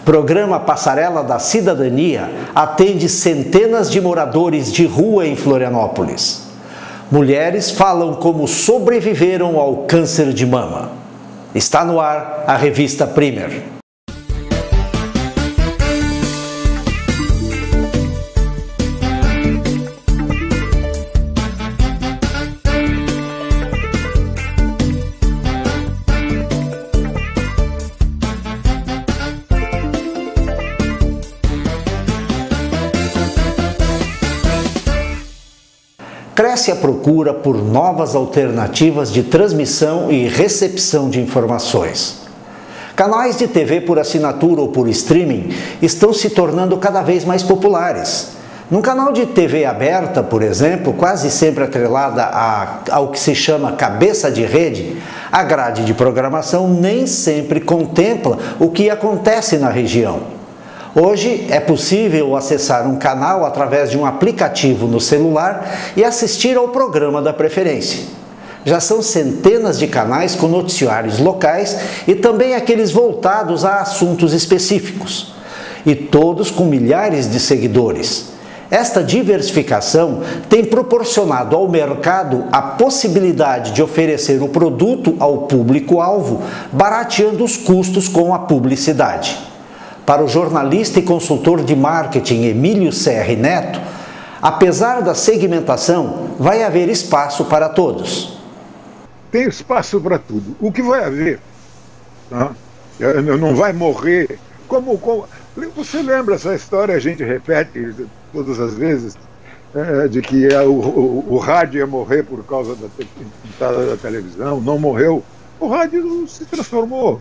Programa Passarela da Cidadania atende centenas de moradores de rua em Florianópolis. Mulheres falam como sobreviveram ao câncer de mama. Está no ar a revista Primer. Cresce a procura por novas alternativas de transmissão e recepção de informações. Canais de TV por assinatura ou por streaming estão se tornando cada vez mais populares. Num canal de TV aberta, por exemplo, quase sempre atrelada ao que se chama cabeça de rede, a grade de programação nem sempre contempla o que acontece na região. Hoje é possível acessar um canal através de um aplicativo no celular e assistir ao programa da preferência. Já são centenas de canais com noticiários locais e também aqueles voltados a assuntos específicos. E todos com milhares de seguidores. Esta diversificação tem proporcionado ao mercado a possibilidade de oferecer o produto ao público-alvo, barateando os custos com a publicidade. Para o jornalista e consultor de marketing Emílio Serri Neto, apesar da segmentação, vai haver espaço para todos. Tem espaço para tudo. O que vai haver, não vai morrer. Você lembra essa história, a gente repete todas as vezes, de que o rádio ia morrer por causa da entrada da televisão? Não morreu. O rádio se transformou,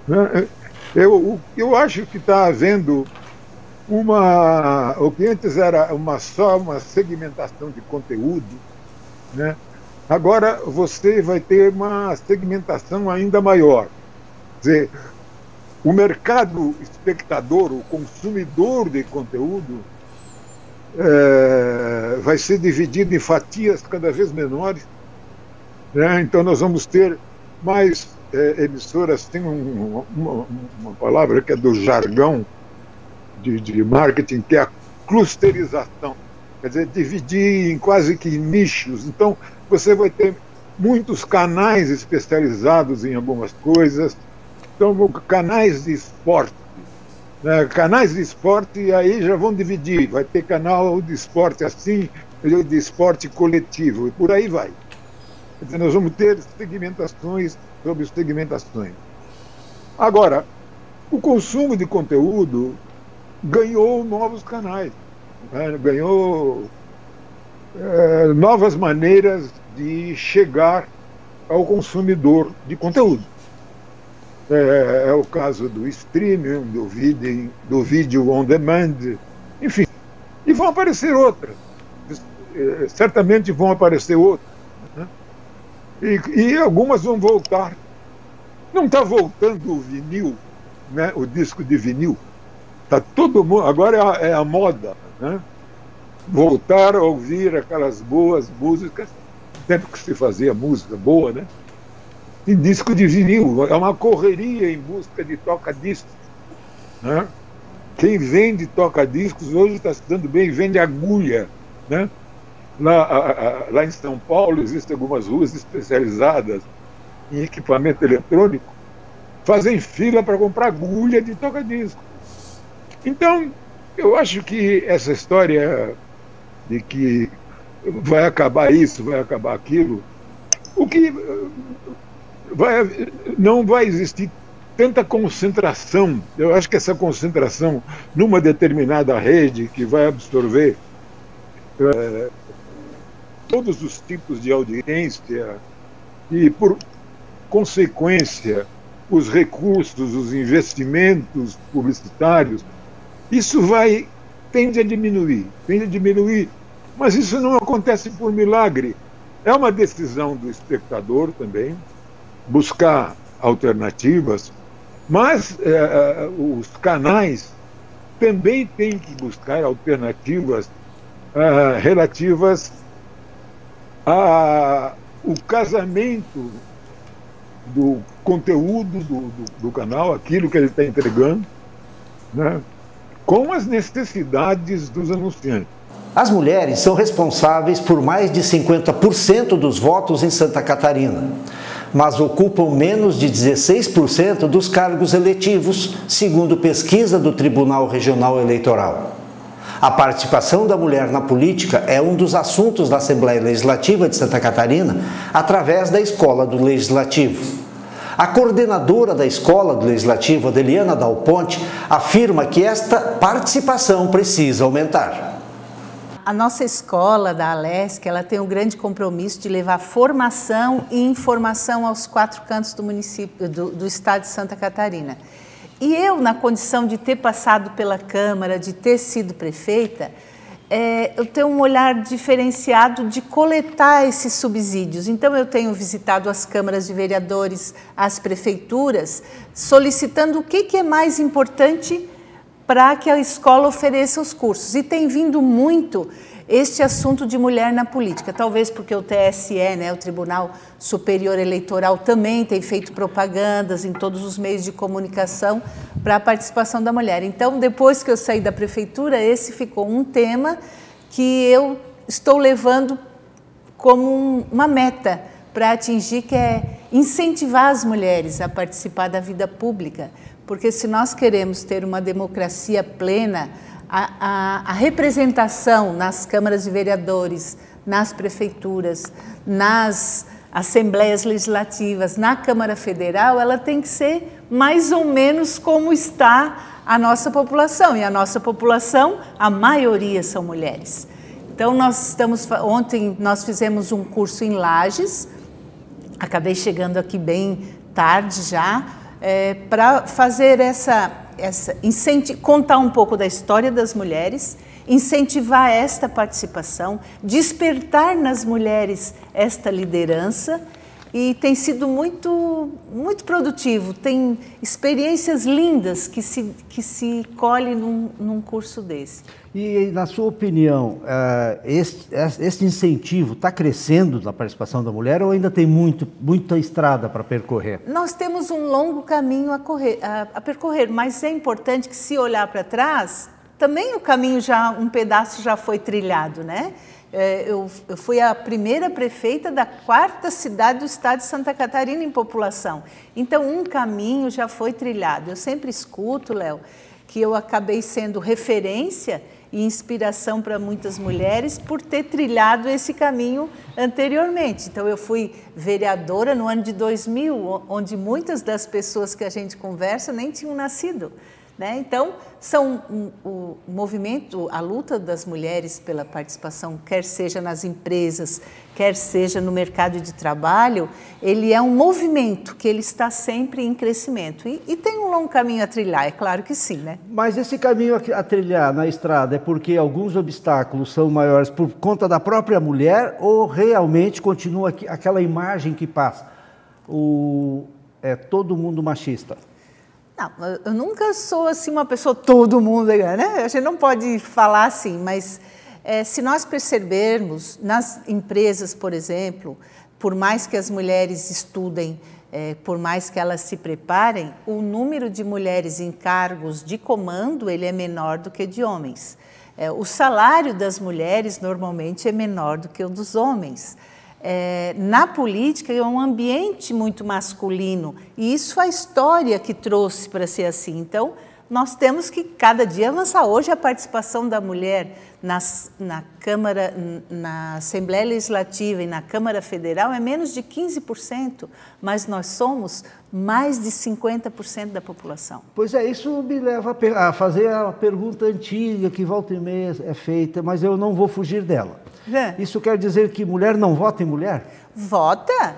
né? Eu acho que está havendo o que antes era só uma segmentação de conteúdo, né? Agora você vai ter uma segmentação ainda maior. Quer dizer, o mercado espectador, o consumidor de conteúdo, vai ser dividido em fatias cada vez menores, né? Então nós vamos ter mais emissoras. Tem uma palavra que é do jargão de marketing, que é a clusterização, quer dizer, dividir em quase que nichos. Então você vai ter muitos canais especializados em algumas coisas. Então, canais de esporte, né? Canais de esporte, e aí já vão dividir, vai ter canal de esporte assim, de esporte coletivo, e por aí vai. Quer dizer, nós vamos ter segmentações sobre segmentações. Agora, o consumo de conteúdo ganhou novos canais, né? Ganhou novas maneiras de chegar ao consumidor de conteúdo. É o caso do streaming, do vídeo on demand, enfim. E vão aparecer outras. Certamente vão aparecer outras, né? E algumas vão voltar. Não está voltando o vinil, né? O disco de vinil. Tá todo mundo, agora é a moda, né? Voltar a ouvir aquelas boas músicas, tempo que se fazia música boa, né? Em disco de vinil. É uma correria em busca de toca-discos, né? Quem vende toca-discos hoje está se dando bem, vende agulha, né? Lá em São Paulo existem algumas ruas especializadas em equipamento eletrônico, fazem fila para comprar agulha de toca-disco. Então, eu acho que essa história de que vai acabar isso, vai acabar aquilo, não vai existir tanta concentração. Eu acho que essa concentração numa determinada rede que vai absorver todos os tipos de audiência e, por consequência, os recursos, os investimentos publicitários, isso tende a diminuir, mas isso não acontece por milagre. É uma decisão do espectador também, buscar alternativas, mas os canais também têm que buscar alternativas relativas ao casamento do conteúdo do canal, aquilo que ele está entregando, né, com as necessidades dos anunciantes. As mulheres são responsáveis por mais de 50% dos votos em Santa Catarina, mas ocupam menos de 16% dos cargos eletivos, segundo pesquisa do Tribunal Regional Eleitoral. A participação da mulher na política é um dos assuntos da Assembleia Legislativa de Santa Catarina, através da Escola do Legislativo. A coordenadora da Escola do Legislativo, Adeliana Dal Ponte, afirma que esta participação precisa aumentar. A nossa escola da Alesc, ela tem um grande compromisso de levar formação e informação aos 4 cantos do município, do estado de Santa Catarina. E eu, na condição de ter passado pela Câmara, de ter sido prefeita, eu tenho um olhar diferenciado de coletar esses subsídios. Então, eu tenho visitado as câmaras de vereadores, as prefeituras, solicitando o que é mais importante para que a escola ofereça os cursos. E tem vindo muito este assunto de mulher na política, talvez porque o TSE, né, o Tribunal Superior Eleitoral, também tem feito propagandas em todos os meios de comunicação para a participação da mulher. Então, depois que eu saí da prefeitura, esse ficou um tema que eu estou levando como uma meta para atingir, que é incentivar as mulheres a participar da vida pública, porque se nós queremos ter uma democracia plena, a representação nas câmaras de vereadores, nas prefeituras, nas assembleias legislativas, na Câmara Federal, ela tem que ser mais ou menos como está a nossa população. E a nossa população, a maioria são mulheres. Então, ontem nós fizemos um curso em Lages, acabei chegando aqui bem tarde já, para fazer contar um pouco da história das mulheres, incentivar esta participação, despertar nas mulheres esta liderança, e tem sido muito, muito produtivo. Tem experiências lindas que se colhe num curso desse. E, na sua opinião, este incentivo está crescendo na participação da mulher ou ainda tem muita estrada para percorrer? Nós temos um longo caminho a percorrer, mas é importante que, se olhar para trás, também o caminho um pedaço já foi trilhado, né? Eu fui a primeira prefeita da 4ª cidade do estado de Santa Catarina em população. Então, um caminho já foi trilhado. Eu sempre escuto, Léo, que eu acabei sendo referência e inspiração para muitas mulheres por ter trilhado esse caminho anteriormente. Então, eu fui vereadora no ano de 2000, onde muitas das pessoas que a gente conversa nem tinham nascido, né? Então, o movimento, a luta das mulheres pela participação, quer seja nas empresas, quer seja no mercado de trabalho, ele é um movimento que ele está sempre em crescimento. E tem um longo caminho a trilhar, é claro que sim, né? Mas esse caminho a trilhar na estrada é porque alguns obstáculos são maiores por conta da própria mulher ou realmente continua aquela imagem que passa? Todo mundo machista? Não, eu nunca sou assim uma pessoa todo mundo, né? A gente não pode falar assim, mas se nós percebermos nas empresas, por exemplo, por mais que as mulheres estudem, por mais que elas se preparem, o número de mulheres em cargos de comando ele é menor do que de homens. O salário das mulheres normalmente é menor do que o dos homens. Na política é um ambiente muito masculino e isso a história que trouxe para ser assim. Então, nós temos que cada dia avançar. Hoje a participação da mulher na Câmara, na Assembleia Legislativa e na Câmara Federal é menos de 15%, mas nós somos mais de 50% da população. Pois isso me leva a fazer a pergunta antiga que volta e meia é feita, mas eu não vou fugir dela. Isso quer dizer que mulher não vota em mulher? Vota.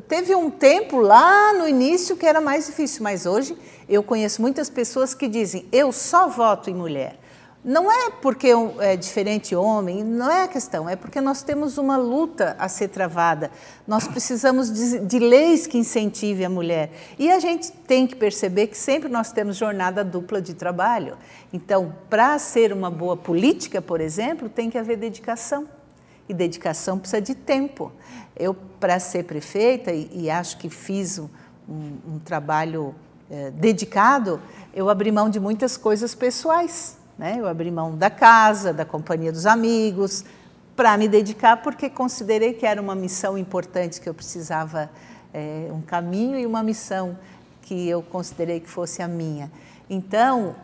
Teve um tempo lá no início que era mais difícil, mas hoje eu conheço muitas pessoas que dizem, eu só voto em mulher. Não é porque é diferente homem, não é a questão, é porque nós temos uma luta a ser travada. Nós precisamos de leis que incentivem a mulher. E a gente tem que perceber que sempre nós temos jornada dupla de trabalho. Então, para ser uma boa política, por exemplo, tem que haver dedicação. E dedicação precisa de tempo. Eu, para ser prefeita, e acho que fiz um trabalho dedicado, eu abri mão de muitas coisas pessoais, né? Eu abri mão da casa, da companhia dos amigos, para me dedicar, porque considerei que era uma missão importante, que eu precisava, um caminho e uma missão que eu considerei que fosse a minha. Então,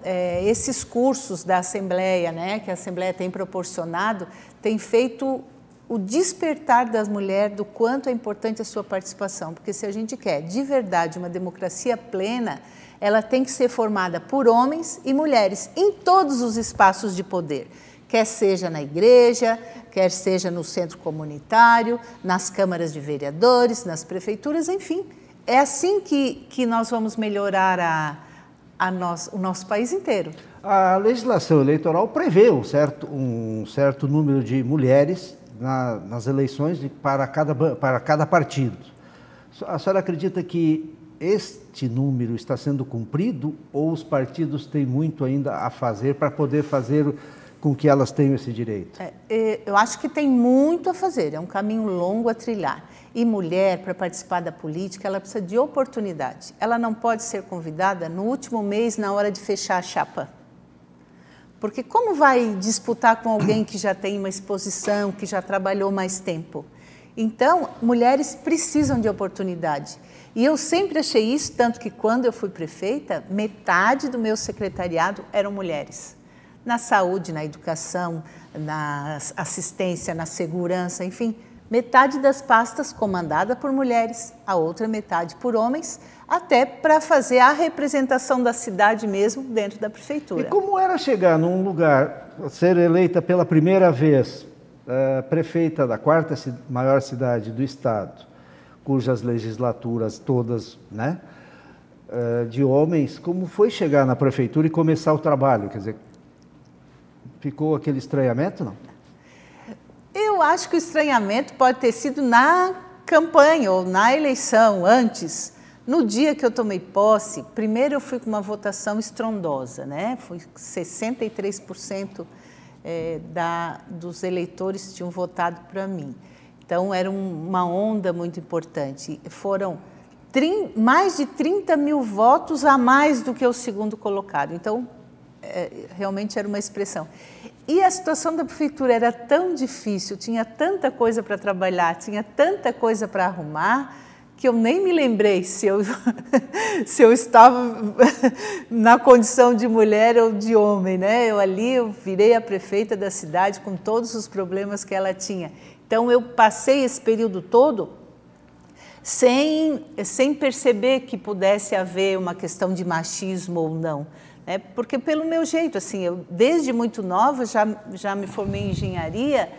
esses cursos da Assembleia, né, que a Assembleia tem proporcionado, tem feito o despertar das mulheres do quanto é importante a sua participação, porque se a gente quer de verdade uma democracia plena, ela tem que ser formada por homens e mulheres em todos os espaços de poder, quer seja na igreja, quer seja no centro comunitário, nas câmaras de vereadores, nas prefeituras, enfim. É assim que nós vamos melhorar o nosso país inteiro. A legislação eleitoral prevê um certo número de mulheres nas eleições para cada partido. A senhora acredita que este número está sendo cumprido ou os partidos têm muito ainda a fazer para poder fazer com que elas tenham esse direito? Eu acho que tem muito a fazer, é um caminho longo a trilhar. E mulher, para participar da política, ela precisa de oportunidade. Ela não pode ser convidada no último mês, na hora de fechar a chapa. Porque como vai disputar com alguém que já tem uma exposição, que já trabalhou mais tempo? Então, mulheres precisam de oportunidade. E eu sempre achei isso, tanto que quando eu fui prefeita, metade do meu secretariado eram mulheres. Na saúde, na educação, na assistência, na segurança, enfim, metade das pastas comandada por mulheres, a outra metade por homens, até para fazer a representação da cidade mesmo dentro da prefeitura. E como era chegar num lugar, ser eleita pela primeira vez prefeita da quarta maior cidade do estado, cujas legislaturas todas, né, de homens, como foi chegar na prefeitura e começar o trabalho? Quer dizer, ficou aquele estranhamento, não? Eu acho que o estranhamento pode ter sido na campanha ou na eleição, antes. No dia que eu tomei posse, primeiro eu fui com uma votação estrondosa, né? Foi 63% dos eleitores tinham votado para mim. Então, era uma onda muito importante. Foram mais de 30 mil votos a mais do que o segundo colocado. Então, realmente era uma expressão. E a situação da prefeitura era tão difícil, tinha tanta coisa para trabalhar, tinha tanta coisa para arrumar, que eu nem me lembrei se eu estava na condição de mulher ou de homem, né? Eu virei a prefeita da cidade com todos os problemas que ela tinha. Então, eu passei esse período todo sem perceber que pudesse haver uma questão de machismo ou não. Porque pelo meu jeito, assim, eu desde muito nova já me formei em engenharia,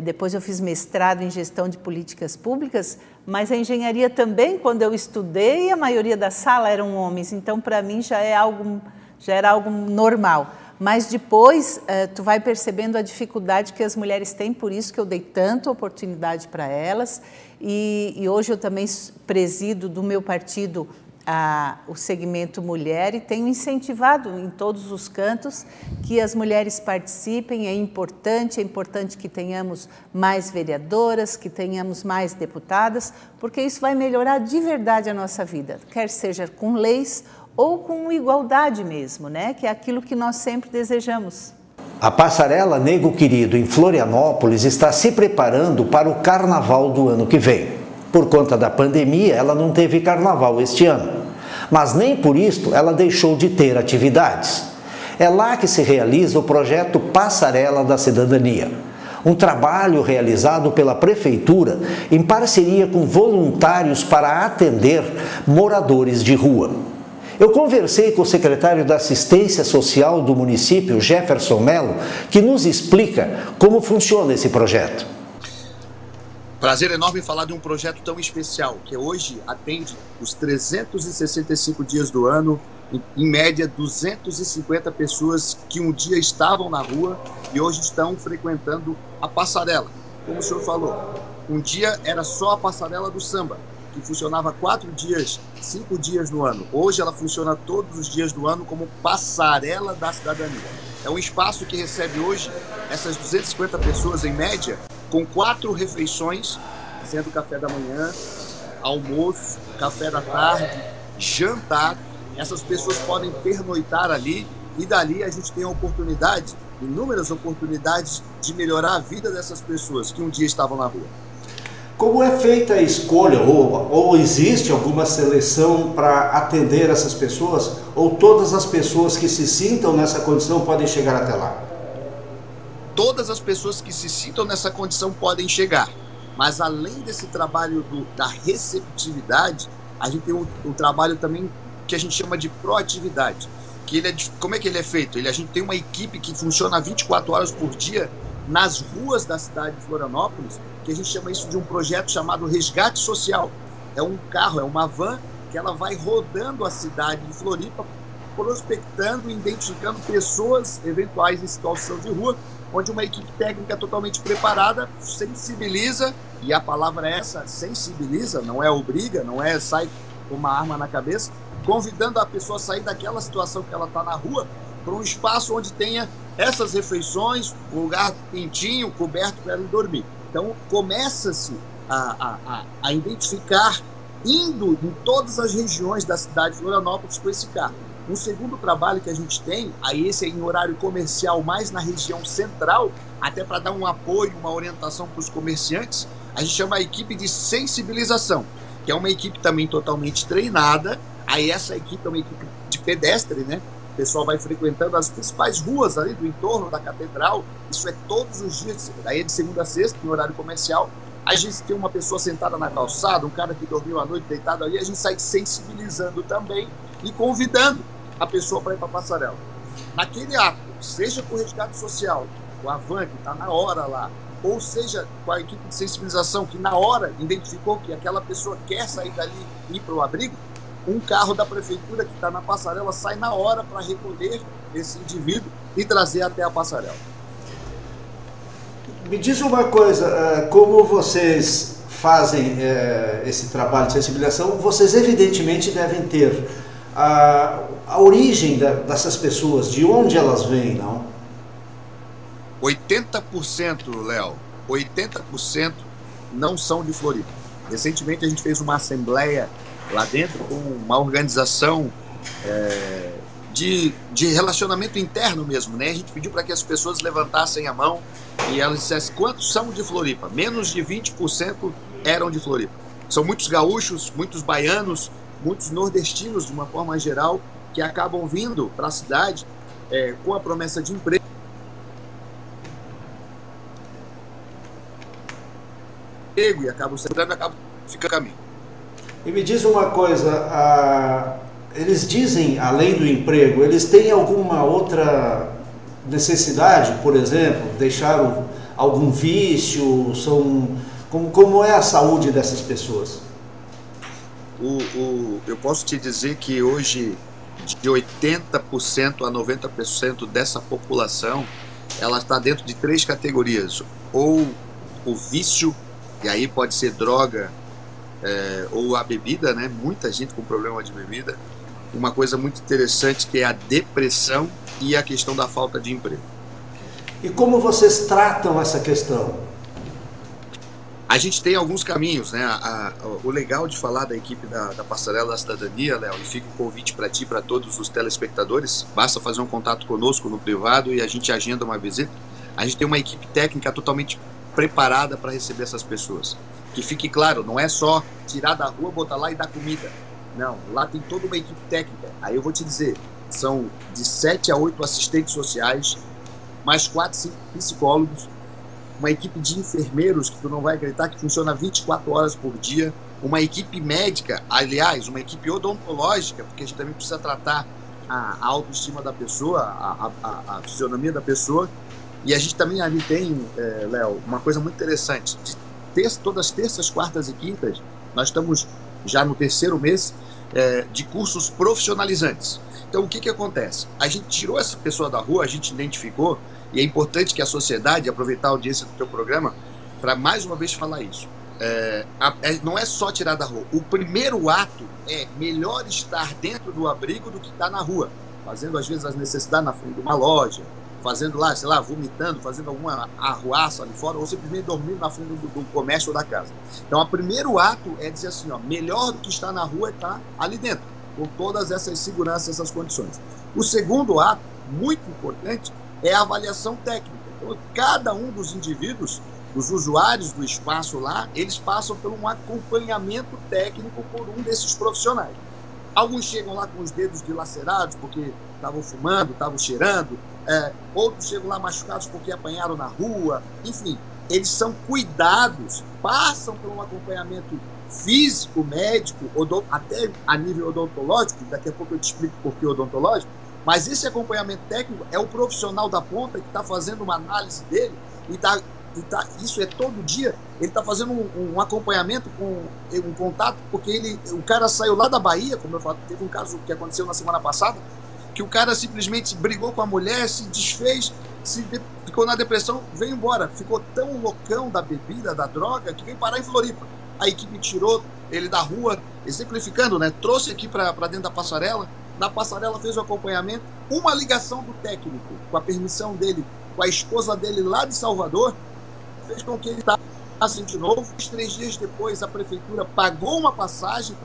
depois eu fiz mestrado em gestão de políticas públicas, mas a engenharia também, quando eu estudei, a maioria da sala eram homens, então para mim já era algo normal. Mas depois tu vai percebendo a dificuldade que as mulheres têm, por isso que eu dei tanta oportunidade para elas, e hoje eu também presido do meu partido o segmento mulher e tenho incentivado em todos os cantos que as mulheres participem. É importante que tenhamos mais vereadoras, que tenhamos mais deputadas, porque isso vai melhorar de verdade a nossa vida, quer seja com leis ou com igualdade mesmo, né? Que é aquilo que nós sempre desejamos. A Passarela Nego Querido em Florianópolis está se preparando para o carnaval do ano que vem. Por conta da pandemia, ela não teve carnaval este ano, mas nem por isso ela deixou de ter atividades. É lá que se realiza o projeto Passarela da Cidadania, um trabalho realizado pela Prefeitura em parceria com voluntários para atender moradores de rua. Eu conversei com o secretário da Assistência Social do município, Jefferson Melo, que nos explica como funciona esse projeto. Prazer enorme falar de um projeto tão especial, que hoje atende os 365 dias do ano, em média 250 pessoas que um dia estavam na rua e hoje estão frequentando a passarela. Como o senhor falou, um dia era só a passarela do samba, que funcionava 4 dias, 5 dias no ano. Hoje ela funciona todos os dias do ano como Passarela da Cidadania. É um espaço que recebe hoje essas 250 pessoas em média, com 4 refeições, sendo café da manhã, almoço, café da tarde, jantar essas pessoas podem pernoitar ali e dali a gente tem a oportunidade, inúmeras oportunidades de melhorar a vida dessas pessoas que um dia estavam na rua. Como é feita a escolha, ou existe alguma seleção para atender essas pessoas, ou todas as pessoas que se sintam nessa condição podem chegar até lá? Todas as pessoas que se sintam nessa condição podem chegar, mas além desse trabalho da receptividade, a gente tem um trabalho também que a gente chama de proatividade. Que como é que ele é feito? A gente tem uma equipe que funciona 24 horas por dia nas ruas da cidade de Florianópolis, que a gente chama isso de um projeto chamado Resgate Social. É um carro, é uma van que ela vai rodando a cidade de Floripa, prospectando e identificando pessoas eventuais em situação de rua, onde uma equipe técnica totalmente preparada sensibiliza, e a palavra é essa, sensibiliza, não é obriga, não é sai com uma arma na cabeça, convidando a pessoa a sair daquela situação que ela está na rua para um espaço onde tenha essas refeições, um lugar quentinho, coberto para ela dormir. Então, começa-se a identificar, indo em todas as regiões da cidade de Florianópolis com esse carro. Um segundo trabalho que a gente tem, aí esse é em horário comercial, mais na região central, até para dar um apoio, uma orientação para os comerciantes, a gente chama a equipe de sensibilização, que é uma equipe também totalmente treinada. Aí essa equipe é uma equipe de pedestre, né? O pessoal vai frequentando as principais ruas ali do entorno da catedral. Isso é todos os dias, aí é de segunda a sexta, no horário comercial. A gente tem uma pessoa sentada na calçada, um cara que dormiu a noite deitado ali, a gente sai sensibilizando também e convidando a pessoa para ir para a passarela. Naquele ato, seja com o resgate social, com a van que está na hora lá, ou seja com a equipe de sensibilização que na hora identificou que aquela pessoa quer sair dali e ir para o abrigo, um carro da prefeitura que está na passarela sai na hora para recolher esse indivíduo e trazer até a passarela. Me diz uma coisa, como vocês fazem esse trabalho de sensibilização, vocês evidentemente devem ter a origem dessas pessoas, de onde elas vêm, não? 80%, Léo, 80% não são de Floripa. Recentemente a gente fez uma assembleia lá dentro com uma organização de relacionamento interno mesmo, né? A gente pediu para que as pessoas levantassem a mão e elas dissessem quantos são de Floripa. Menos de 20% eram de Floripa. São muitos gaúchos, muitos baianos, muitos nordestinos de uma forma geral que acabam vindo para a cidade com a promessa de emprego. E acabam sentando, acabam ficando a caminho. E me diz uma coisa, eles dizem, além do emprego, eles têm alguma outra necessidade, por exemplo, deixaram algum vício, como é a saúde dessas pessoas? Eu posso te dizer que hoje, de 80% a 90% dessa população, ela está dentro de 3 categorias. Ou o vício, e aí pode ser droga, ou a bebida, né? Muita gente com problema de bebida. Uma coisa muito interessante que é a depressão e a questão da falta de emprego. E como vocês tratam essa questão? A gente tem alguns caminhos, né? O legal de falar da equipe da Passarela da Cidadania, Léo, e fica um convite para ti, para todos os telespectadores, basta fazer um contato conosco no privado e a gente agenda uma visita. A gente tem uma equipe técnica totalmente preparada para receber essas pessoas. Que fique claro, não é só tirar da rua, botar lá e dar comida. Não, lá tem toda uma equipe técnica. Aí eu vou te dizer, são de 7 a 8 assistentes sociais, mais 4, 5 psicólogos, uma equipe de enfermeiros, que tu não vai acreditar, que funciona 24 horas por dia, uma equipe médica, aliás, uma equipe odontológica, porque a gente também precisa tratar a autoestima da pessoa, a fisionomia da pessoa. E a gente também ali tem, Léo, uma coisa muito interessante. Todas as terças, quartas e quintas, nós estamos já no 3º mês de cursos profissionalizantes. Então, o que acontece? A gente tirou essa pessoa da rua, a gente identificou, e é importante que a sociedade, aproveitar a audiência do teu programa, para mais uma vez falar isso. Não é só tirar da rua. O primeiro ato é melhor estar dentro do abrigo do que estar na rua, fazendo às vezes as necessidades na frente de uma loja, fazendo lá, sei lá, vomitando, fazendo alguma arruaça ali fora, ou simplesmente dormindo na frente do comércio ou da casa. Então, o primeiro ato é dizer assim, ó, melhor do que estar na rua é estar ali dentro. com todas essas seguranças, essas condições. O segundo ato, muito importante, é a avaliação técnica. Então, cada um dos indivíduos, os usuários do espaço lá, eles passam por um acompanhamento técnico por um desses profissionais. Alguns chegam lá com os dedos dilacerados porque estavam fumando, estavam cheirando, outros chegam lá machucados porque apanharam na rua, enfim, eles são cuidados, passam por um acompanhamento físico, médico, até a nível odontológico, daqui a pouco eu te explico por que odontológico, mas esse acompanhamento técnico é o profissional da ponta que está fazendo uma análise dele isso é todo dia, ele está fazendo um acompanhamento, um contato, porque o cara saiu lá da Bahia, como eu falo, teve um caso que aconteceu na semana passada, que o cara simplesmente brigou com a mulher, se desfez, ficou na depressão, veio embora, ficou tão loucão da bebida, da droga, que veio parar em Floripa. A equipe tirou ele da rua, exemplificando, né? Trouxe aqui para dentro da passarela, na passarela fez o acompanhamento, uma ligação do técnico, com a permissão dele, com a esposa dele lá de Salvador, fez com que ele estava de novo. 3 dias depois, a prefeitura pagou uma passagem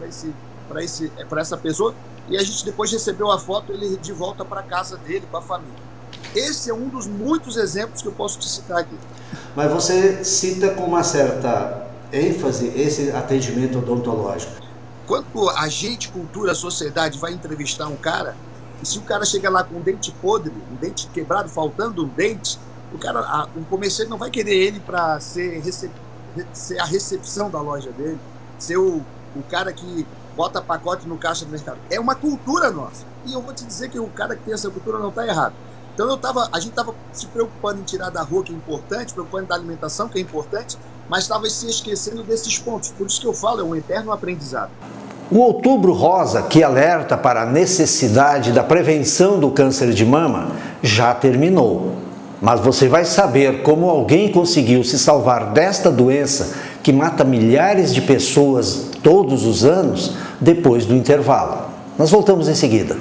para essa pessoa e a gente depois recebeu a foto, ele de volta para a casa dele, com a família. Esse é um dos muitos exemplos que eu posso te citar aqui. Mas você cita com uma certa ênfase esse atendimento odontológico. Quando a gente, cultura, a sociedade vai entrevistar um cara, e se o cara chega lá com um dente podre, um dente quebrado, faltando um dente, o comerciante não vai querer ele para ser a recepção da loja dele, ser o cara que bota pacote no caixa do mercado. É uma cultura nossa. E eu vou te dizer que o cara que tem essa cultura não está errado. Então a gente estava se preocupando em tirar da rua, que é importante, preocupando da alimentação, que é importante, mas estava se esquecendo desses pontos. Por isso que eu falo, é um eterno aprendizado. O Outubro Rosa, que alerta para a necessidade da prevenção do câncer de mama, já terminou. Mas você vai saber como alguém conseguiu se salvar desta doença que mata milhares de pessoas todos os anos depois do intervalo. Nós voltamos em seguida.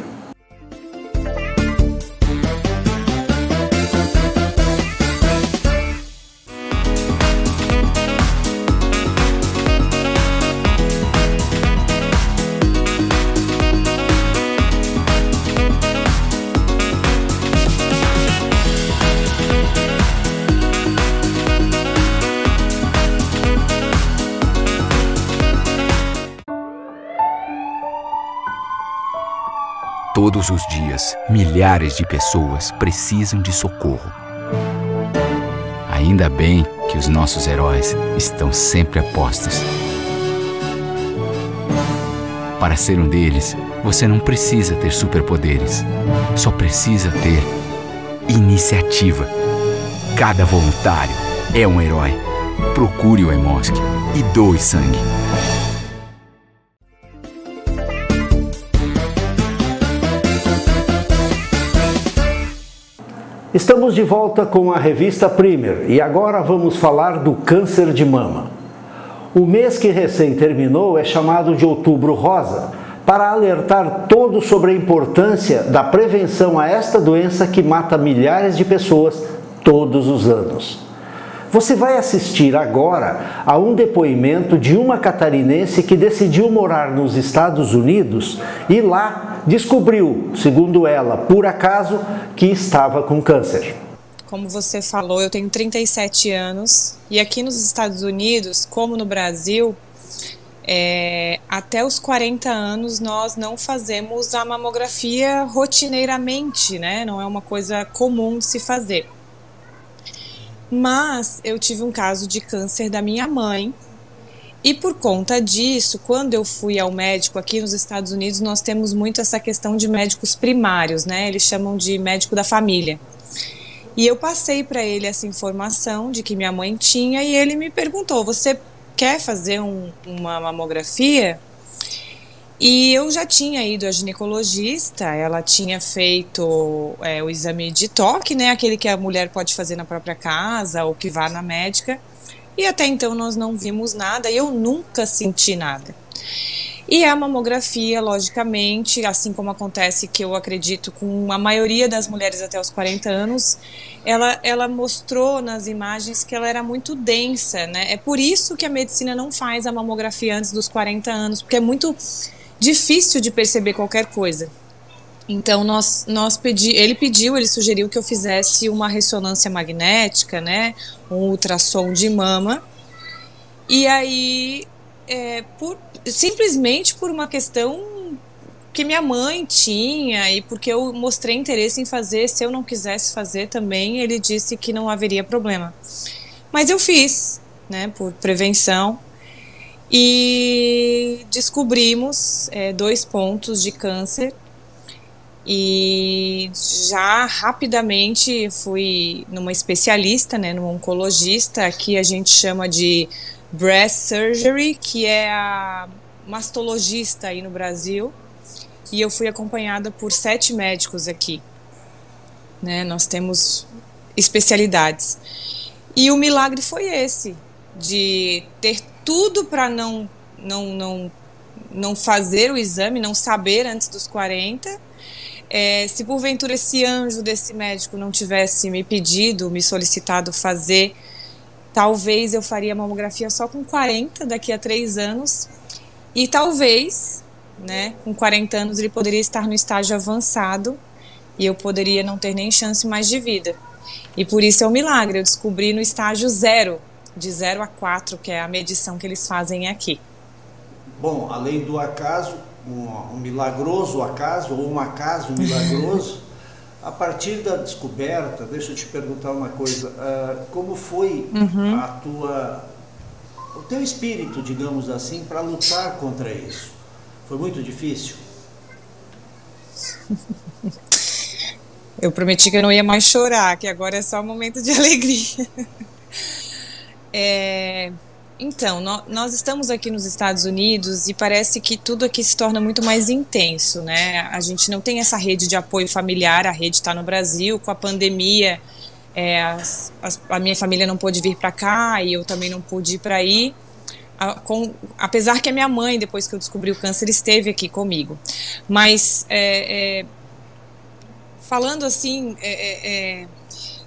Todos os dias, milhares de pessoas precisam de socorro. Ainda bem que os nossos heróis estão sempre a postos. Para ser um deles, você não precisa ter superpoderes. Só precisa ter iniciativa. Cada voluntário é um herói. Procure o Hemosk e doe sangue. Estamos de volta com a revista Primer e agora vamos falar do câncer de mama. O mês que recém terminou é chamado de Outubro Rosa, para alertar todos sobre a importância da prevenção a esta doença que mata milhares de pessoas todos os anos. Você vai assistir agora a um depoimento de uma catarinense que decidiu morar nos Estados Unidos e lá descobriu, segundo ela, por acaso, que estava com câncer. Como você falou, eu tenho 37 anos e aqui nos Estados Unidos, como no Brasil, até os 40 anos nós não fazemos a mamografia rotineiramente, né? Não é uma coisa comum de se fazer. Mas eu tive um caso de câncer da minha mãe e por conta disso, quando eu fui ao médico aqui nos Estados Unidos, nós temos muito essa questão de médicos primários, né? Eles chamam de médico da família. E eu passei para ele essa informação de que minha mãe tinha e ele me perguntou, você quer fazer uma mamografia? E eu já tinha ido à ginecologista, ela tinha feito o exame de toque, né, aquele que a mulher pode fazer na própria casa ou que vá na médica, e até então nós não vimos nada e eu nunca senti nada. E a mamografia, logicamente, assim como acontece que eu acredito com a maioria das mulheres até os 40 anos, ela mostrou nas imagens que ela era muito densa, né? É por isso que a medicina não faz a mamografia antes dos 40 anos, porque é muito difícil de perceber qualquer coisa. Então, ele sugeriu que eu fizesse uma ressonância magnética, né, um ultrassom de mama, e aí, simplesmente por uma questão que minha mãe tinha, e porque eu mostrei interesse em fazer, se eu não quisesse fazer também, ele disse que não haveria problema. Mas eu fiz, né, por prevenção, e descobrimos 2 pontos de câncer, e já rapidamente fui numa especialista, né, numa oncologista, aqui a gente chama de breast surgery, que é a mastologista aí no Brasil, e eu fui acompanhada por 7 médicos aqui, né, nós temos especialidades. E o milagre foi esse, de ter tudo para não fazer o exame, não saber antes dos 40. Se porventura esse anjo desse médico não tivesse me solicitado fazer, talvez eu faria mamografia só com 40, daqui a 3 anos, e talvez, né, com 40 anos ele poderia estar no estágio avançado e eu poderia não ter nem chance mais de vida. E por isso é um milagre, eu descobri no estágio 0, de 0 a 4, que é a medição que eles fazem aqui. Bom, além do acaso, um milagroso acaso, ou um acaso milagroso, a partir da descoberta, deixa eu te perguntar uma coisa, como foi o teu espírito, digamos assim, para lutar contra isso? Foi muito difícil? Eu prometi que eu não ia mais chorar, que agora é só um momento de alegria. Então, nós estamos aqui nos Estados Unidos e parece que tudo aqui se torna muito mais intenso, né? A gente não tem essa rede de apoio familiar, a rede está no Brasil, com a pandemia, a minha família não pôde vir para cá e eu também não pude ir para aí, apesar que a minha mãe, depois que eu descobri o câncer, esteve aqui comigo. Mas, falando assim,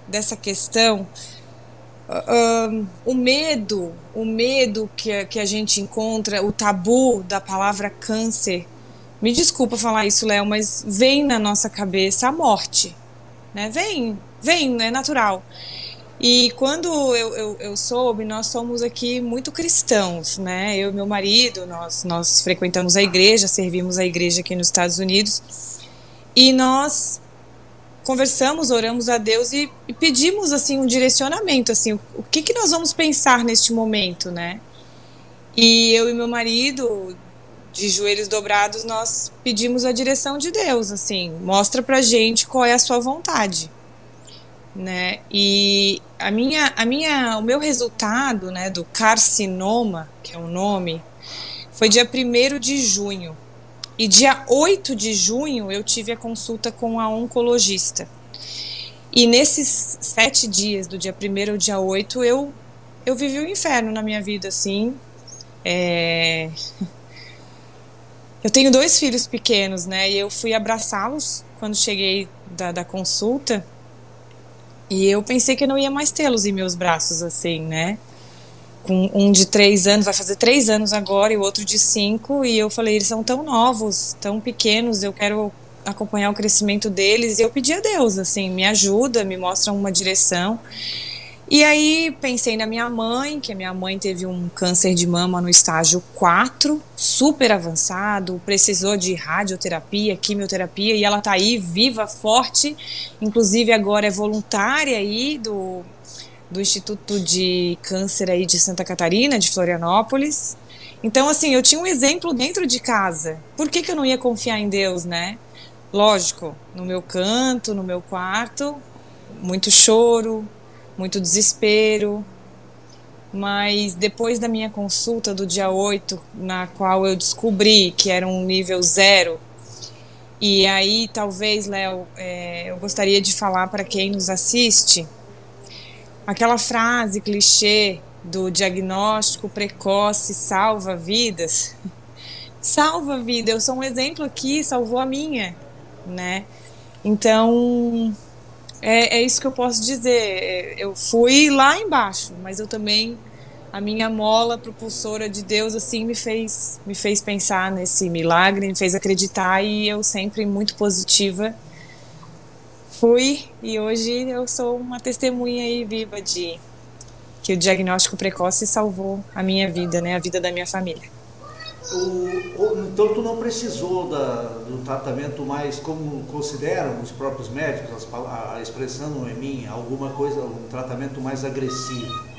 dessa questão, o medo que a gente encontra, o tabu da palavra câncer, me desculpa falar isso, Léo, mas vem na nossa cabeça a morte, né? Vem, é natural. E quando eu soube, nós somos aqui muito cristãos, né? Eu e meu marido, nós frequentamos a igreja, servimos a igreja aqui nos Estados Unidos, e nós conversamos, oramos a Deus e pedimos assim um direcionamento, assim, o que nós vamos pensar neste momento, né? E eu e meu marido, de joelhos dobrados, nós pedimos a direção de Deus, assim, mostra pra gente qual é a sua vontade, né? E o meu resultado, né, do carcinoma, que é o nome, foi dia 1º de junho. E dia 8 de junho eu tive a consulta com a oncologista. E nesses 7 dias, do dia 1º ao dia 8, eu vivi o inferno na minha vida, assim. Eu tenho 2 filhos pequenos, né? E eu fui abraçá-los quando cheguei da consulta. E eu pensei que eu não ia mais tê-los em meus braços, assim, né? Com um de 3 anos, vai fazer 3 anos agora, e o outro de 5, e eu falei, eles são tão novos, tão pequenos, eu quero acompanhar o crescimento deles, e eu pedi a Deus, assim, me ajuda, me mostra uma direção. E aí pensei na minha mãe, que a minha mãe teve um câncer de mama no estágio 4, super avançado, precisou de radioterapia, quimioterapia, e ela tá aí, viva, forte, inclusive agora é voluntária aí do Instituto de Câncer aí de Santa Catarina, de Florianópolis. Então, assim, eu tinha um exemplo dentro de casa. Por que eu não ia confiar em Deus, né? Lógico, no meu canto, no meu quarto, muito choro, muito desespero. Mas depois da minha consulta do dia 8, na qual eu descobri que era um nível 0, e aí talvez, Léo, eu gostaria de falar para quem nos assiste, aquela frase clichê do diagnóstico precoce salva vidas. Salva vida, eu sou um exemplo aqui, salvou a minha, né? Então, é isso que eu posso dizer. Eu fui lá embaixo, mas eu também a minha mola propulsora de Deus, assim, me fez pensar nesse milagre, me fez acreditar, e eu sempre muito positiva fui, e hoje eu sou uma testemunha aí viva de que o diagnóstico precoce salvou a minha vida, né, a vida da minha família. Então tu não precisou do tratamento mais, como consideram os próprios médicos, a expressão não é minha, alguma coisa, um tratamento mais agressivo.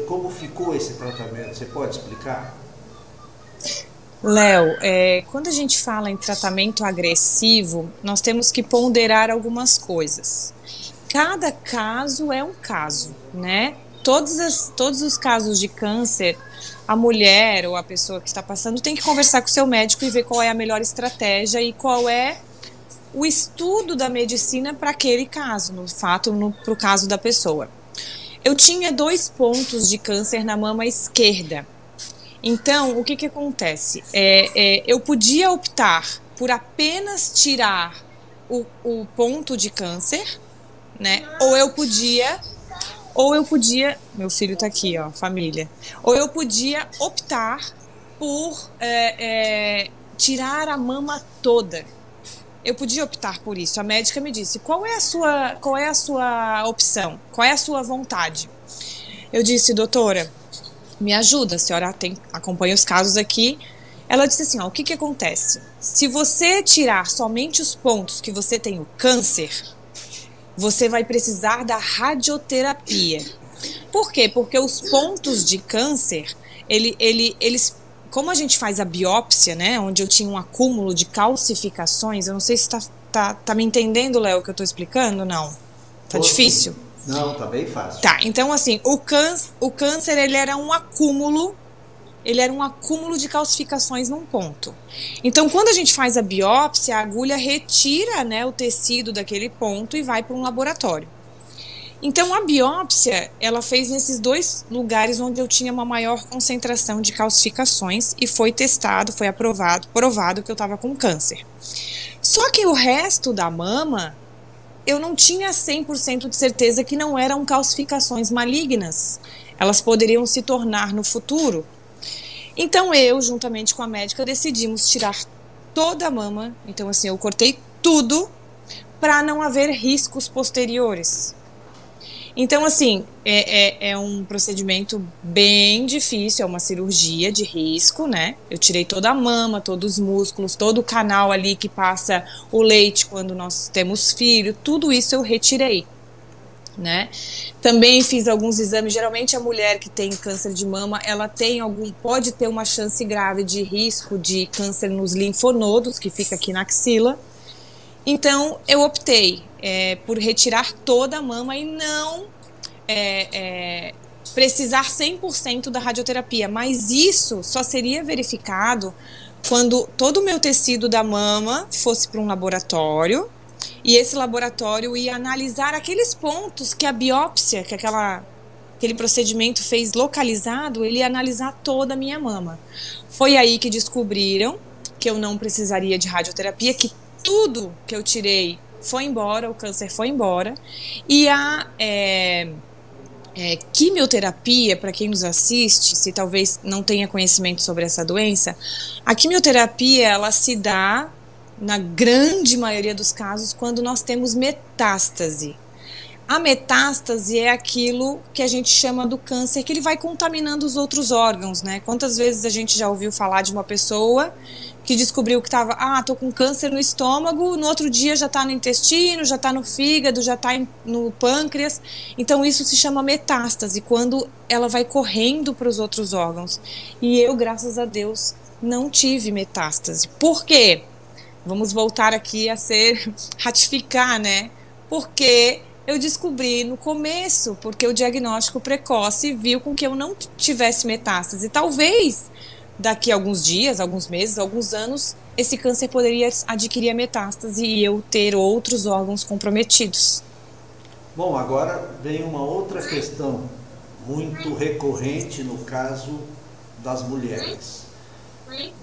Como ficou esse tratamento? Você pode explicar? Léo, quando a gente fala em tratamento agressivo, nós temos que ponderar algumas coisas. Cada caso é um caso, né? Todos os casos de câncer, a mulher ou a pessoa que está passando tem que conversar com o seu médico e ver qual é a melhor estratégia e qual é o estudo da medicina para aquele caso, para o caso da pessoa. Eu tinha 2 pontos de câncer na mama esquerda. Então, o que acontece? Eu podia optar por apenas tirar o ponto de câncer, né? Ou eu podia, meu filho tá aqui, ó, família. Ou eu podia optar por tirar a mama toda. Eu podia optar por isso. A médica me disse: qual é a sua opção? Qual é a sua vontade? Eu disse: doutora, me ajuda, a senhora acompanha os casos aqui. Ela disse assim: ó, o que acontece? Se você tirar somente os pontos que você tem o câncer, você vai precisar da radioterapia. Por quê? Porque os pontos de câncer, eles, como a gente faz a biópsia, né, onde eu tinha um acúmulo de calcificações, eu não sei se tá me entendendo, Léo, o que eu tô explicando? Não? Tá difícil? Não, tá bem fácil. Tá, então assim, o câncer, ele era um acúmulo de calcificações num ponto. Então, quando a gente faz a biópsia, a agulha retira, né, o tecido daquele ponto e vai para um laboratório. Então, a biópsia, ela fez nesses 2 lugares onde eu tinha uma maior concentração de calcificações e foi testado, foi provado que eu estava com câncer. Só que o resto da mama, eu não tinha 100% de certeza que não eram calcificações malignas. Elas poderiam se tornar no futuro. Então eu, juntamente com a médica, decidimos tirar toda a mama. Então assim, eu cortei tudo para não haver riscos posteriores. Então assim, é um procedimento bem difícil, é uma cirurgia de risco, né? Eu tirei toda a mama, todos os músculos, todo o canal ali que passa o leite quando nós temos filho, tudo isso eu retirei, né? Também fiz alguns exames. Geralmente a mulher que tem câncer de mama, ela pode ter uma chance grave de risco de câncer nos linfonodos, que fica aqui na axila. Então eu optei por retirar toda a mama e não precisar 100% da radioterapia, mas isso só seria verificado quando todo o meu tecido da mama fosse para um laboratório. E esse laboratório ia analisar aqueles pontos que a biópsia, que aquele procedimento fez localizado, ele ia analisar toda a minha mama. Foi aí que descobriram que eu não precisaria de radioterapia, que tudo que eu tirei foi embora, o câncer foi embora. E a quimioterapia, para quem nos assiste, se talvez não tenha conhecimento sobre essa doença, a quimioterapia, ela se dá na grande maioria dos casos quando nós temos metástase. A metástase é aquilo que a gente chama do câncer, que ele vai contaminando os outros órgãos, né? Quantas vezes a gente já ouviu falar de uma pessoa que descobriu que tô com câncer no estômago, no outro dia já tá no intestino, já tá no fígado, já tá no pâncreas. Então isso se chama metástase, quando ela vai correndo para os outros órgãos. E eu, graças a Deus, não tive metástase. Por quê? Vamos voltar aqui a ratificar, né? Porque eu descobri no começo, porque o diagnóstico precoce viu com que eu não tivesse metástase. Talvez daqui a alguns dias, alguns meses, alguns anos, esse câncer poderia adquirir a metástase e eu ter outros órgãos comprometidos. Bom, agora vem uma outra questão muito recorrente no caso das mulheres.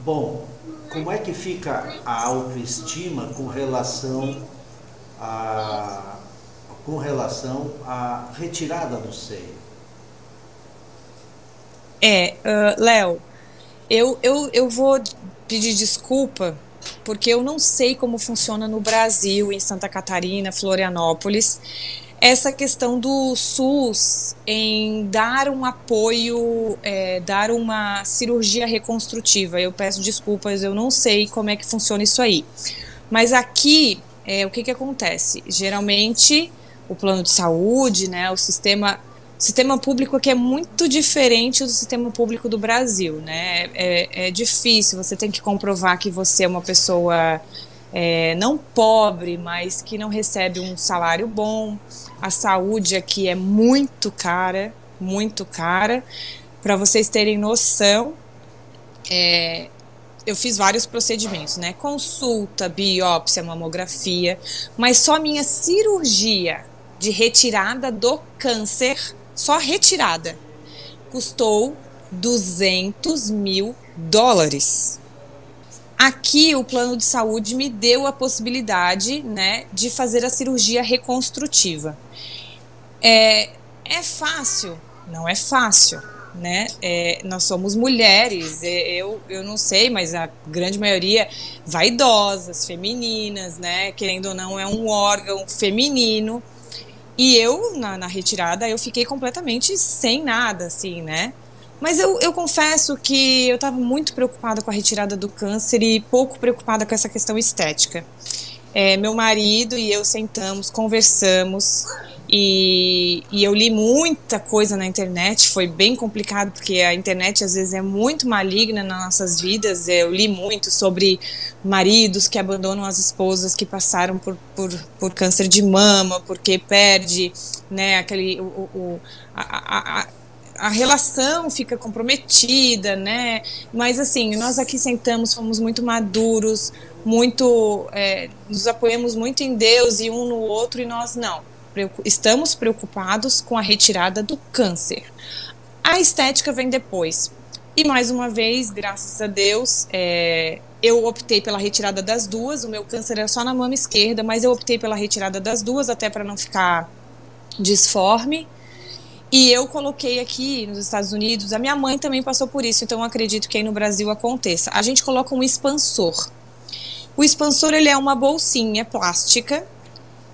Bom, como é que fica a autoestima com relação à retirada do seio? Léo, eu vou pedir desculpa, porque eu não sei como funciona no Brasil, em Santa Catarina, Florianópolis, essa questão do SUS em dar um apoio, dar uma cirurgia reconstrutiva. Eu peço desculpas, eu não sei como é que funciona isso aí. Mas aqui, o que acontece? Geralmente, o plano de saúde, né, o sistema público aqui é muito diferente do sistema público do Brasil, né? É difícil, você tem que comprovar que você é uma pessoa não pobre, mas que não recebe um salário bom. A saúde aqui é muito cara, muito cara. Para vocês terem noção, eu fiz vários procedimentos, né? Consulta, biópsia, mamografia, mas só minha cirurgia de retirada do câncer, só retirada, custou $200 mil. Aqui o plano de saúde me deu a possibilidade, né, de fazer a cirurgia reconstrutiva. É fácil? Não é fácil, né? Nós somos mulheres, eu não sei, mas a grande maioria vaidosas, femininas, né? Querendo ou não, é um órgão feminino. E eu, na retirada, eu fiquei completamente sem nada, assim, né? Mas eu confesso que eu estava muito preocupada com a retirada do câncer e pouco preocupada com essa questão estética. Meu marido e eu sentamos, conversamos e eu li muita coisa na internet. Foi bem complicado porque a internet às vezes é muito maligna nas nossas vidas. Eu li muito sobre maridos que abandonam as esposas que passaram por câncer de mama porque perde, né, a relação fica comprometida, né? Mas assim, nós aqui sentamos, fomos muito maduros, nos apoiamos muito em Deus e um no outro, e nós não. Estamos preocupados com a retirada do câncer. A estética vem depois. E mais uma vez, graças a Deus, eu optei pela retirada das duas. O meu câncer era só na mama esquerda, mas eu optei pela retirada das duas, até para não ficar disforme. E eu coloquei aqui nos Estados Unidos, a minha mãe também passou por isso, então eu acredito que aí no Brasil aconteça. A gente coloca um expansor. O expansor, ele é uma bolsinha plástica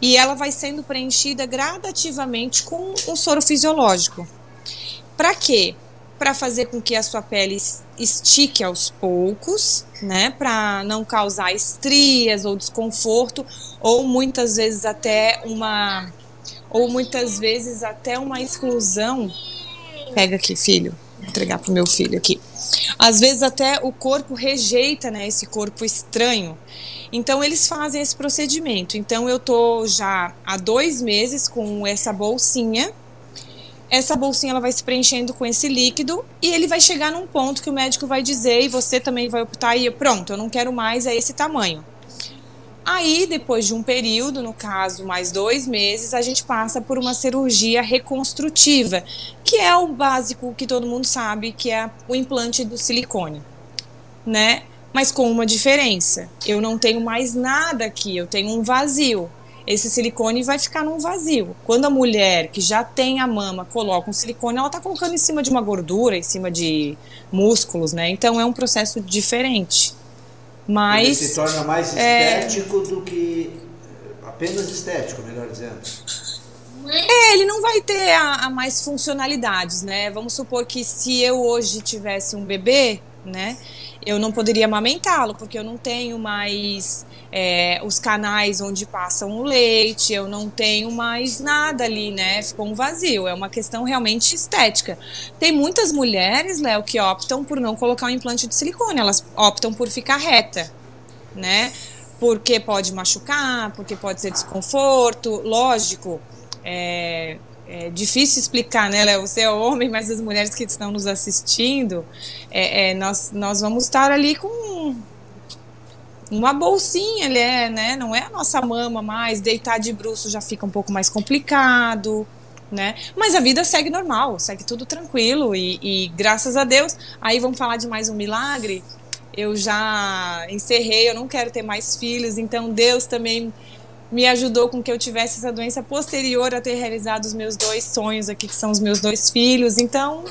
e ela vai sendo preenchida gradativamente com um soro fisiológico. Para quê? Para fazer com que a sua pele estique aos poucos, né? Para não causar estrias ou desconforto, ou muitas vezes até uma exclusão. Pega aqui, filho. Vou entregar pro meu filho aqui. Às vezes até o corpo rejeita, né, esse corpo estranho. Então eles fazem esse procedimento. Então eu tô já há 2 meses com essa bolsinha. Essa bolsinha ela vai se preenchendo com esse líquido e ele vai chegar num ponto que o médico vai dizer, e você também vai optar, e pronto, eu não quero mais, é esse tamanho. Aí, depois de um período, no caso, mais 2 meses, a gente passa por uma cirurgia reconstrutiva, que é o básico que todo mundo sabe, que é o implante do silicone, né? Mas com uma diferença. Eu não tenho mais nada aqui, eu tenho um vazio. Esse silicone vai ficar num vazio. Quando a mulher que já tem a mama coloca um silicone, ela está colocando em cima de uma gordura, em cima de músculos, né? Então é um processo diferente. Mas ele se torna mais estético do que apenas estético, melhor dizendo. Ele não vai ter a mais funcionalidades, né? Vamos supor que se eu hoje tivesse um bebê, né, eu não poderia amamentá-lo, porque eu não tenho mais os canais onde passam o leite, eu não tenho mais nada ali, né? Ficou um vazio, é uma questão realmente estética. Tem muitas mulheres, Léo, que optam por não colocar um implante de silicone, elas optam por ficar reta, né? Porque pode machucar, porque pode ser desconforto, lógico. É difícil explicar, né, Léo? Você é homem, mas as mulheres que estão nos assistindo, nós vamos estar ali com uma bolsinha, né? Não é a nossa mama mais, deitar de bruço já fica um pouco mais complicado, né? Mas a vida segue normal, segue tudo tranquilo e graças a Deus, aí vamos falar de mais um milagre, eu já encerrei, eu não quero ter mais filhos, então Deus também me ajudou com que eu tivesse essa doença posterior a ter realizado os meus 2 sonhos aqui, que são os meus 2 filhos. Então,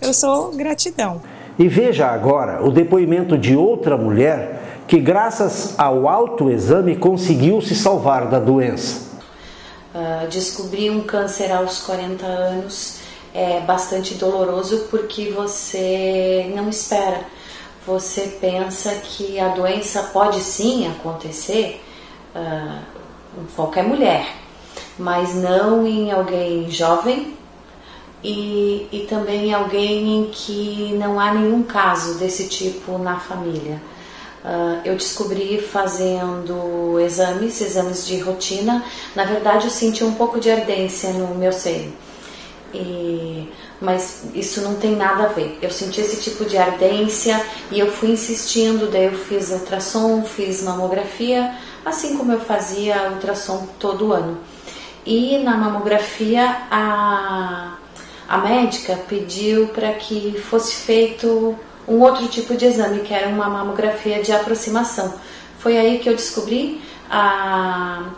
eu sou gratidão. E veja agora o depoimento de outra mulher que, graças ao autoexame, conseguiu se salvar da doença. Descobrir um câncer aos 40 anos é bastante doloroso porque você não espera. Você pensa que a doença pode sim acontecer em qualquer mulher, mas não em alguém jovem e também em alguém em que não há nenhum caso desse tipo na família. Eu descobri fazendo exames de rotina. Na verdade, eu senti um pouco de ardência no meu seio, mas isso não tem nada a ver. Eu senti esse tipo de ardência e eu fui insistindo. Daí eu fiz ultrassom, fiz mamografia, assim como eu fazia ultrassom todo ano. E na mamografia a médica pediu para que fosse feito um outro tipo de exame, que era uma mamografia de aproximação. Foi aí que eu descobri,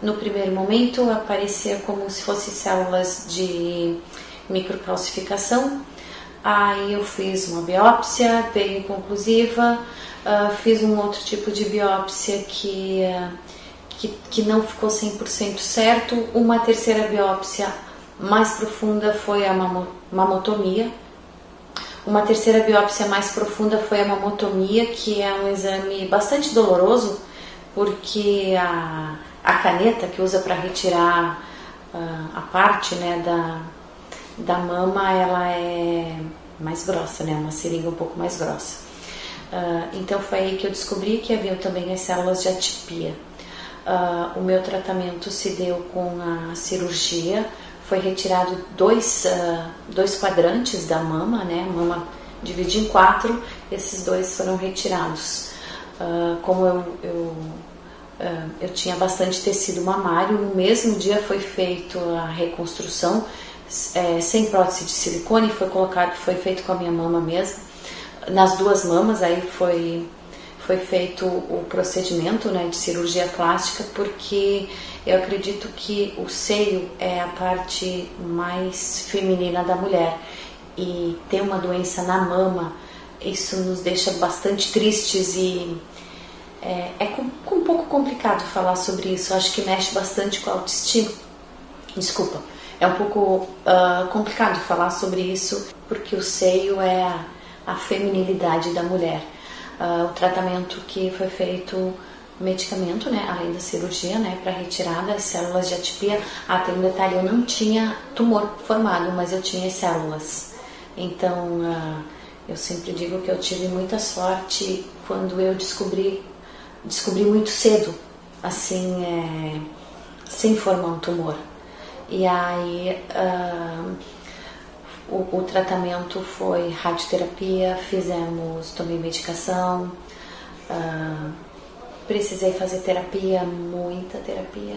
no primeiro momento, aparecia como se fossem células de microcalcificação. Aí eu fiz uma biópsia, veio inconclusiva, fiz um outro tipo de biópsia que não ficou 100% certo. Uma terceira biópsia mais profunda foi a mamotomia. Uma terceira biópsia mais profunda foi a mamotomia, que é um exame bastante doloroso, porque a caneta que usa para retirar a parte, né, da mama, ela é mais grossa, né, uma seringa um pouco mais grossa. Então foi aí que eu descobri que havia também as células de atipia. O meu tratamento se deu com a cirurgia. Foi retirado dois quadrantes da mama, né? A mama dividida em 4, esses 2 foram retirados. Como eu tinha bastante tecido mamário, no mesmo dia foi feita a reconstrução sem prótese de silicone, foi feito com a minha mama mesmo. Nas 2 mamas aí foi feito o procedimento, né, de cirurgia plástica, porque eu acredito que o seio é a parte mais feminina da mulher e ter uma doença na mama, isso nos deixa bastante tristes e é um pouco complicado falar sobre isso. Acho que mexe bastante com a autoestima. Desculpa, é um pouco complicado falar sobre isso porque o seio é a feminilidade da mulher. O tratamento que foi feito, medicamento, né, além da cirurgia, né, para retirada das células de atipia. Tem um detalhe, eu não tinha tumor formado, mas eu tinha as células. Então, eu sempre digo que eu tive muita sorte quando eu descobri muito cedo, assim, sem formar um tumor. E aí, o tratamento foi radioterapia, tomei medicação, precisei fazer terapia, muita terapia.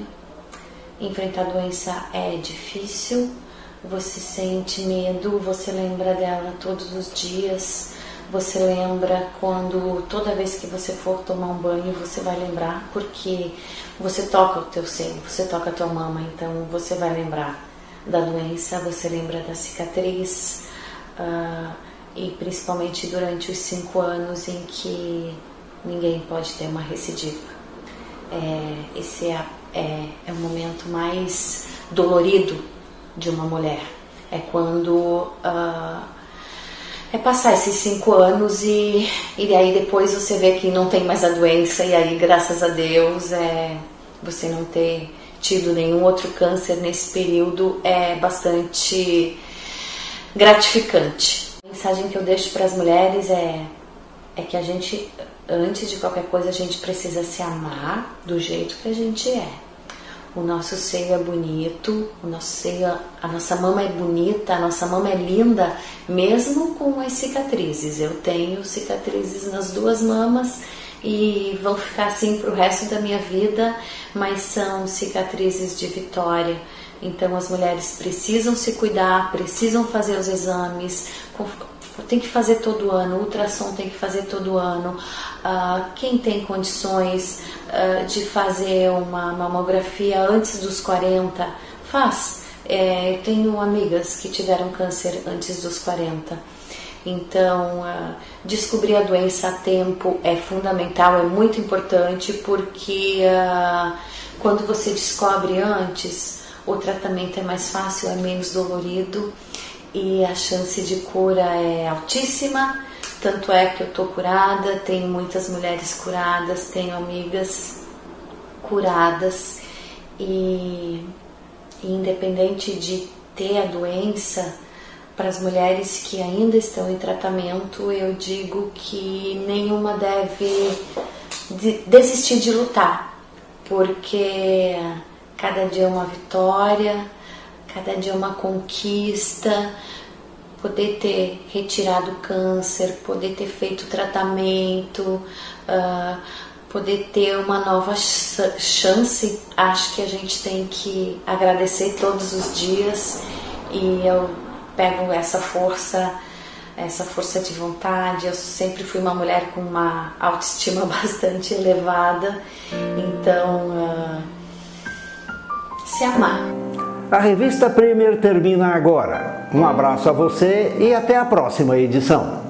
Enfrentar a doença é difícil, você sente medo, você lembra dela todos os dias, você lembra toda vez que você for tomar um banho, você vai lembrar, porque você toca o teu seio, você toca a tua mama, então você vai lembrar da doença, você lembra da cicatriz, e principalmente durante os 5 anos em que ninguém pode ter uma recidiva. Esse é o momento mais dolorido de uma mulher. É quando passar esses 5 anos e aí depois você vê que não tem mais a doença, e aí, graças a Deus, você não ter tido nenhum outro câncer nesse período é bastante gratificante. A mensagem que eu deixo para as mulheres é que a gente, antes de qualquer coisa, a gente precisa se amar do jeito que a gente é. O nosso seio é bonito, a nossa mama é bonita, a nossa mama é linda, mesmo com as cicatrizes. Eu tenho cicatrizes nas 2 mamas e vão ficar assim para o resto da minha vida, mas são cicatrizes de vitória. Então as mulheres precisam se cuidar, precisam fazer os exames, tem que fazer todo ano, ultrassom tem que fazer todo ano. Quem tem condições de fazer uma mamografia antes dos 40, faz. Eu tenho amigas que tiveram câncer antes dos 40. Então, descobrir a doença a tempo é fundamental, é muito importante, porque quando você descobre antes, o tratamento é mais fácil, é menos dolorido e a chance de cura é altíssima. Tanto é que eu estou curada, tenho muitas mulheres curadas, tenho amigas curadas e independente de ter a doença, para as mulheres que ainda estão em tratamento, eu digo que nenhuma deve desistir de lutar, porque cada dia é uma vitória, cada dia é uma conquista. Poder ter retirado o câncer, poder ter feito tratamento, poder ter uma nova chance, acho que a gente tem que agradecer todos os dias, e eu pego essa força de vontade. Eu sempre fui uma mulher com uma autoestima bastante elevada, então se amar. A revista Premier termina agora. Um abraço a você e até a próxima edição.